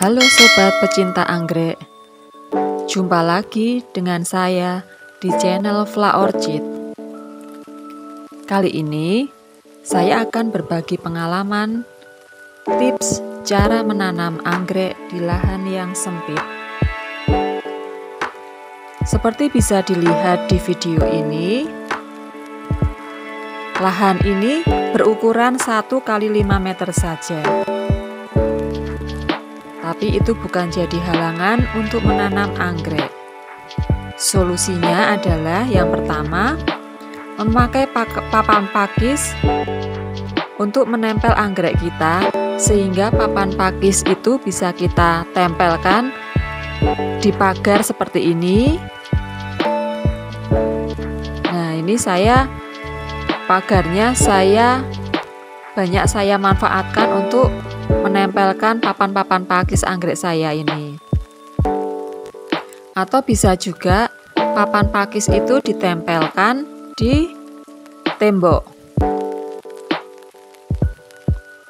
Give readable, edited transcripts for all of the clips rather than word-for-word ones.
Halo sobat pecinta anggrek, jumpa lagi dengan saya di channel Flowerchit. Kali ini saya akan berbagi pengalaman, tips cara menanam anggrek di lahan yang sempit. Seperti bisa dilihat di video ini, lahan ini berukuran 1 x 5 meter saja. Tapi itu bukan jadi halangan untuk menanam anggrek. Solusinya adalah yang pertama, memakai papan pakis untuk menempel anggrek kita, sehingga papan pakis itu bisa kita tempelkan di pagar seperti ini. Nah, ini pagarnya banyak saya manfaatkan untuk menempelkan papan-papan pakis anggrek saya ini. Atau bisa juga papan pakis itu ditempelkan di tembok.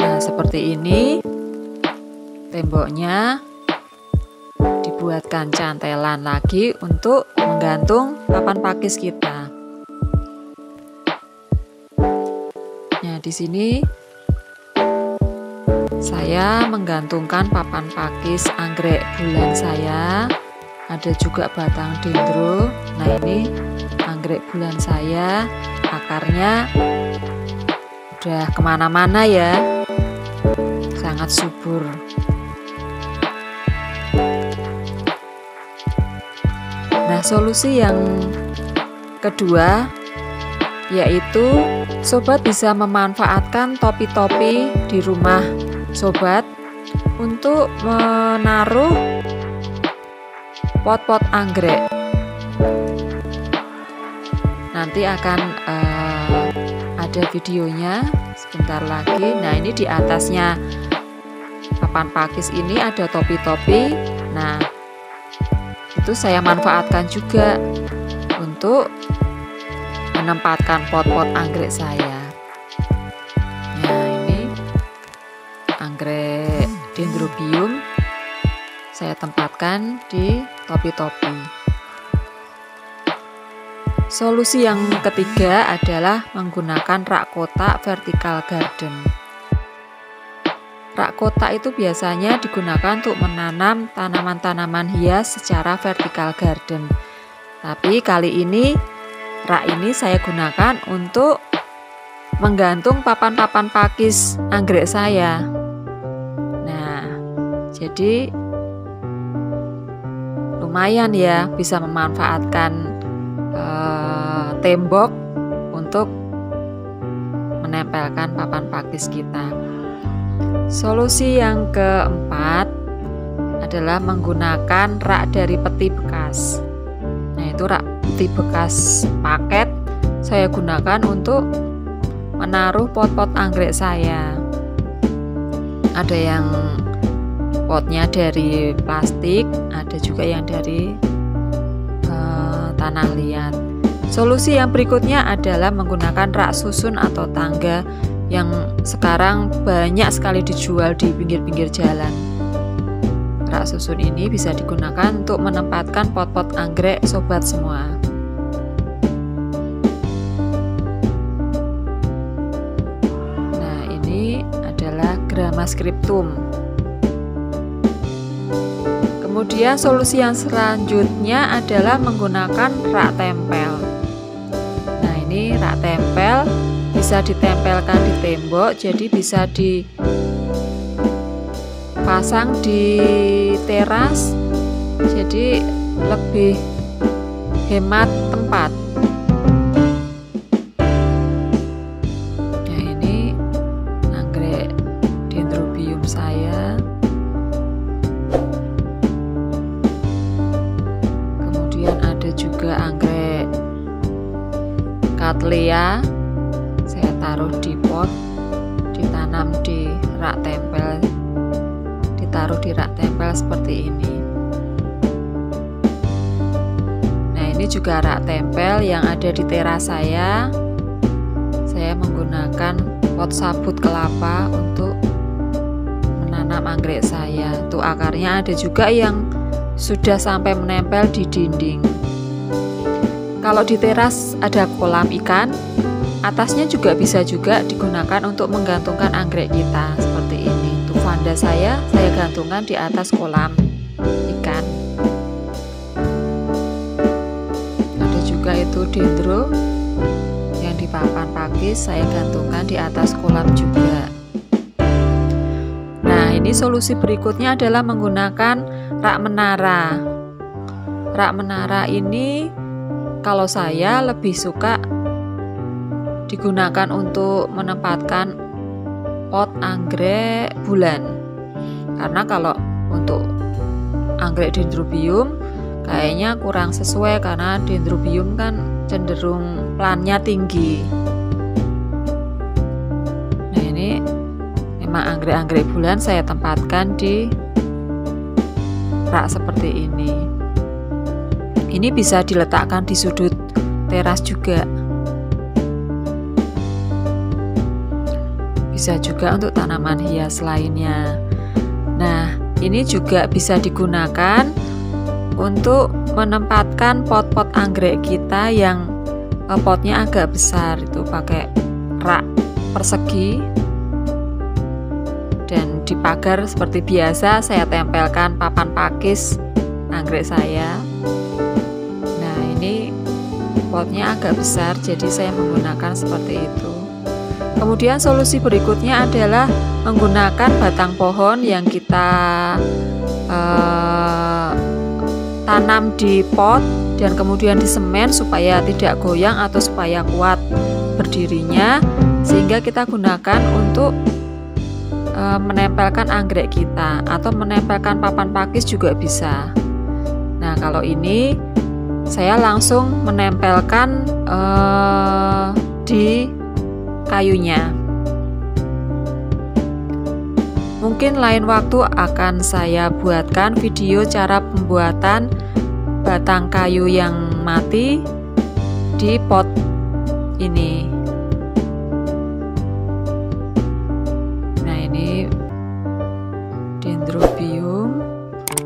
Nah, seperti ini. Temboknya dibuatkan cantelan lagi untuk menggantung papan pakis kita. Nah, di sini saya menggantungkan papan pakis anggrek bulan saya. Ada juga batang dendro. Nah, ini anggrek bulan saya, akarnya udah kemana-mana ya, sangat subur. Nah, solusi yang kedua yaitu sobat bisa memanfaatkan topi-topi di rumah sobat untuk menaruh pot-pot anggrek. Nanti akan ada videonya sebentar lagi. Nah, ini di atasnya papan pakis ini ada topi-topi. Nah, itu saya manfaatkan juga untuk menempatkan pot-pot anggrek saya. Nah, ini anggrek dendrobium saya tempatkan di topi-topi. Solusi yang ketiga adalah menggunakan rak kotak vertical garden. Rak kotak itu biasanya digunakan untuk menanam tanaman-tanaman hias secara vertical garden. Tapi kali ini rak ini saya gunakan untuk menggantung papan-papan pakis anggrek saya. Nah, jadi lumayan ya, bisa memanfaatkan tembok untuk menempelkan papan pakis kita. Solusi yang keempat adalah menggunakan rak dari peti bekas. Nah, itu rak peti bekas paket saya gunakan untuk menaruh pot-pot anggrek saya. Ada yang potnya dari plastik, ada juga yang dari tanah liat. Solusi yang berikutnya adalah menggunakan rak susun atau tangga yang sekarang banyak sekali dijual di pinggir-pinggir jalan. Rak susun ini bisa digunakan untuk menempatkan pot-pot anggrek sobat semua. Nah, ini adalah Grammascriptum. Kemudian solusi yang selanjutnya adalah menggunakan rak tempel. Nah, ini rak tempel bisa ditempelkan di tembok, jadi bisa dipasang di teras, jadi lebih hemat tempat. Nah, ini anggrek dendrobium saya. Kemudian ada juga anggrek cattleya. Saya taruh di pot, ditanam di rak tempel, ditaruh di rak tempel seperti ini. Nah, ini juga rak tempel yang ada di teras saya. Saya menggunakan pot sabut kelapa untuk menanam menanam anggrek saya. Tuh akarnya ada juga yang sudah sampai menempel di dinding. Kalau di teras ada kolam ikan, atasnya juga bisa juga digunakan untuk menggantungkan anggrek kita seperti ini. Tuh vanda saya gantungkan di atas kolam ikan. Ada juga itu dendro yang di papan pakis, saya gantungkan di atas kolam juga. Nah, ini solusi berikutnya adalah menggunakan rak menara. Rak menara ini kalau saya lebih suka digunakan untuk menempatkan pot anggrek bulan. Karena kalau untuk anggrek dendrobium kayaknya kurang sesuai, karena dendrobium kan cenderung plannya tinggi. Nah, ini memang anggrek-anggrek bulan saya tempatkan di rak seperti ini. Ini bisa diletakkan di sudut teras juga. Bisa juga untuk tanaman hias lainnya. Nah, ini juga bisa digunakan untuk menempatkan pot-pot anggrek kita yang potnya agak besar, itu pakai rak persegi. Dan di pagar seperti biasa saya tempelkan papan pakis anggrek saya. Nah, ini potnya agak besar, jadi saya menggunakan seperti itu. Kemudian solusi berikutnya adalah menggunakan batang pohon yang kita tanam di pot dan kemudian disemen supaya tidak goyang atau supaya kuat berdirinya, sehingga kita gunakan untuk menempelkan anggrek kita atau menempelkan papan pakis juga bisa. Nah, kalau ini saya langsung menempelkan di kayunya. Mungkin lain waktu akan saya buatkan video cara pembuatan batang kayu yang mati di pot ini. Nah, ini dendrobium.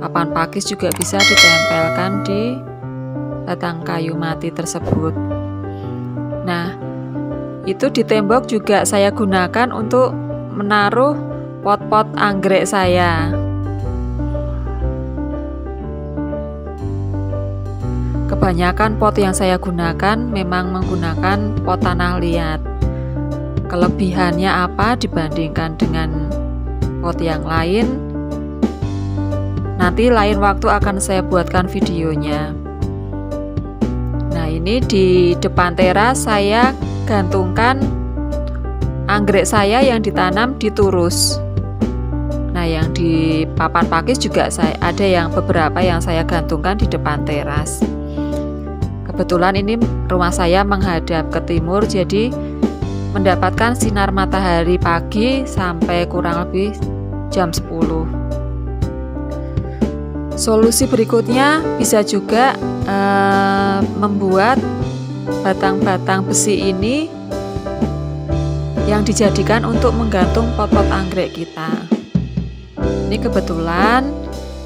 Papan pakis juga bisa ditempelkan di batang kayu mati tersebut. Nah, itu di tembok juga saya gunakan untuk menaruh pot-pot anggrek saya. Kebanyakan pot yang saya gunakan memang menggunakan pot tanah liat. Kelebihannya apa dibandingkan dengan pot yang lain? Nanti lain waktu akan saya buatkan videonya. Nah, ini di depan teras saya gantungkan anggrek saya yang ditanam di turus. Nah, yang di papan pakis juga ada yang beberapa yang saya gantungkan di depan teras. Kebetulan ini rumah saya menghadap ke timur, jadi mendapatkan sinar matahari pagi sampai kurang lebih jam 10. Solusi berikutnya bisa juga membuat batang-batang besi ini yang dijadikan untuk menggantung pot-pot anggrek kita. Ini kebetulan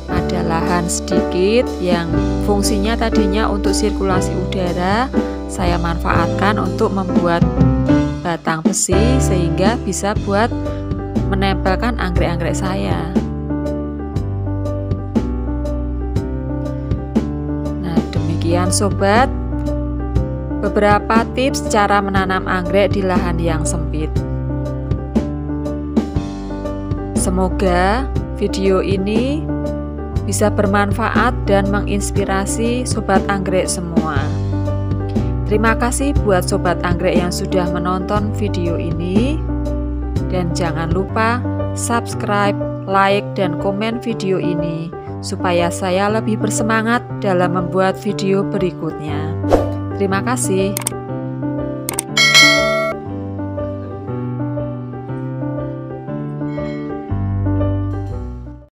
ada lahan sedikit yang fungsinya tadinya untuk sirkulasi udara, saya manfaatkan untuk membuat batang besi sehingga bisa buat menempelkan anggrek-anggrek saya. Nah, demikian sobat, beberapa tips cara menanam anggrek di lahan yang sempit. Semoga video ini bisa bermanfaat dan menginspirasi sobat anggrek semua. Terima kasih buat sobat anggrek yang sudah menonton video ini. Dan jangan lupa subscribe, like, dan komen video ini supaya saya lebih bersemangat dalam membuat video berikutnya. Terima kasih.